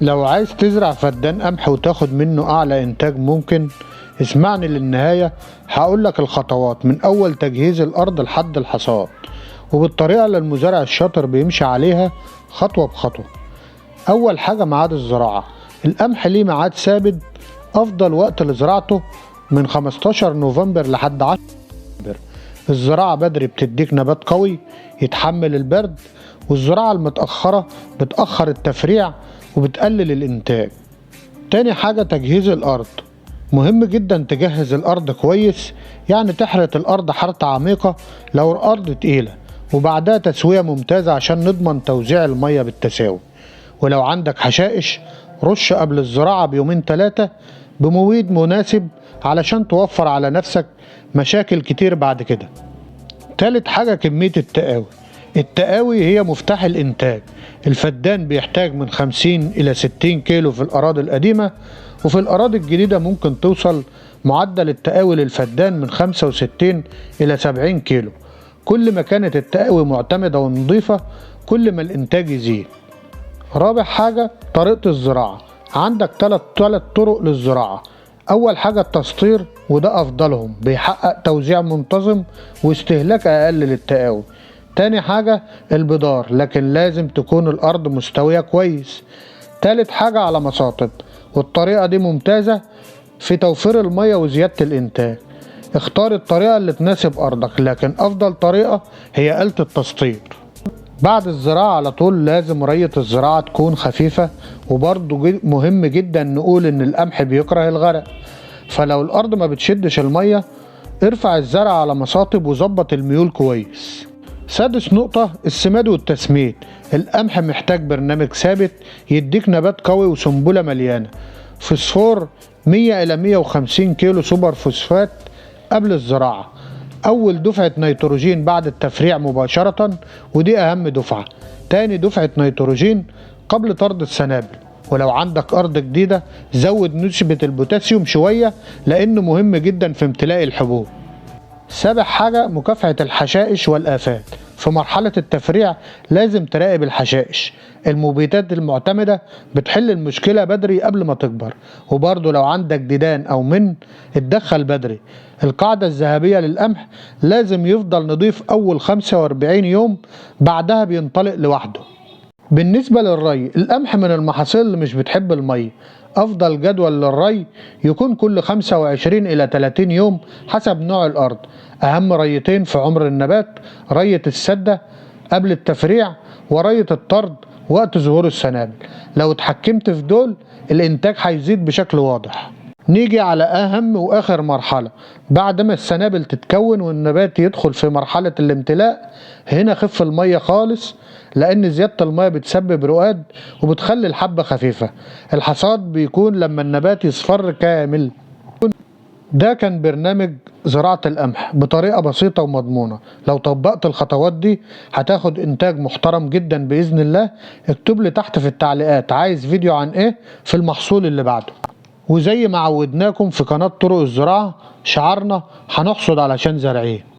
لو عايز تزرع فدان قمح وتاخد منه أعلى إنتاج ممكن، اسمعني للنهاية. هقولك الخطوات من أول تجهيز الأرض لحد الحصاد، وبالطريقة اللي المزارع الشاطر بيمشي عليها خطوة بخطوة. أول حاجة ميعاد الزراعة. القمح ليه ميعاد ثابت، أفضل وقت لزراعته من 15 نوفمبر لحد 10 نوفمبر. الزراعة بدري بتديك نبات قوي يتحمل البرد، والزراعة المتأخرة بتأخر التفريع وبتقلل الإنتاج. تاني حاجة تجهيز الأرض. مهم جدا تجهز الأرض كويس، يعني تحرث الأرض حرثة عميقة لو الأرض تقيلة، وبعدها تسوية ممتازة عشان نضمن توزيع المية بالتساوي. ولو عندك حشائش رش قبل الزراعة بيومين 3 بمبيد مناسب علشان توفر على نفسك مشاكل كتير بعد كده. تالت حاجة كمية التقاوي. التقاوي هي مفتاح الإنتاج. الفدان بيحتاج من 50 إلى 60 كيلو في الأراضي القديمة، وفي الأراضي الجديدة ممكن توصل معدل التقاوي للفدان من 65 إلى 70 كيلو. كل ما كانت التقاوي معتمدة ونظيفة كل ما الإنتاج يزيد. رابع حاجة طريقة الزراعة. عندك ثلاث طرق للزراعة. أول حاجة التسطير، وده أفضلهم، بيحقق توزيع منتظم واستهلاك أقل للتقاوي. تاني حاجة البدار، لكن لازم تكون الأرض مستوية كويس. تالت حاجة على مساطب، والطريقة دي ممتازة في توفير المية وزيادة الإنتاج. اختار الطريقة اللي تناسب أرضك، لكن أفضل طريقة هي آلة التسطير. بعد الزراعة على طول لازم رية الزراعة تكون خفيفة، وبرضو مهم جدا نقول إن القمح بيكره الغرق، فلو الأرض ما بتشدش المية ارفع الزرع على مساطب وظبط الميول كويس. سادس نقطة السماد والتسميد. القمح محتاج برنامج ثابت يديك نبات قوي وسنبلة مليانة. فوسفور 100 إلى 150 كيلو سوبر فوسفات قبل الزراعة. أول دفعة نيتروجين بعد التفريع مباشرة، ودي أهم دفعة. تاني دفعة نيتروجين قبل طرد السنابل. ولو عندك أرض جديدة زود نسبة البوتاسيوم شوية لأنه مهم جدا في امتلاء الحبوب. سابع حاجة مكافحة الحشائش والآفات. في مرحلة التفريع لازم تراقب الحشائش. المبيدات المعتمدة بتحل المشكلة بدري قبل ما تكبر، وبرضه لو عندك ديدان أو اتدخل بدري. القاعدة الذهبية للقمح لازم يفضل نضيف أول 45 يوم، بعدها بينطلق لوحده. بالنسبة للري، القمح من المحاصيل اللي مش بتحب المية. أفضل جدول للري يكون كل 25 إلى 30 يوم حسب نوع الأرض. أهم ريتين في عمر النبات رية السدة قبل التفريع، ورية الطرد وقت ظهور السنابل. لو اتحكمت في دول الإنتاج هيزيد بشكل واضح. نيجي على أهم وآخر مرحلة بعد ما السنابل تتكون والنبات يدخل في مرحلة الامتلاء. هنا خف المية خالص، لأن زيادة المية بتسبب رقاد وبتخلي الحبة خفيفة. الحصاد بيكون لما النبات يصفر كامل. ده كان برنامج زراعة القمح بطريقة بسيطة ومضمونة. لو طبقت الخطوات دي هتاخد إنتاج محترم جدا بإذن الله. اكتب لي تحت في التعليقات عايز فيديو عن إيه في المحصول اللي بعده. وزي ما عودناكم في قناة طرق الزراعة، شعارنا هنحصد علشان زارعين.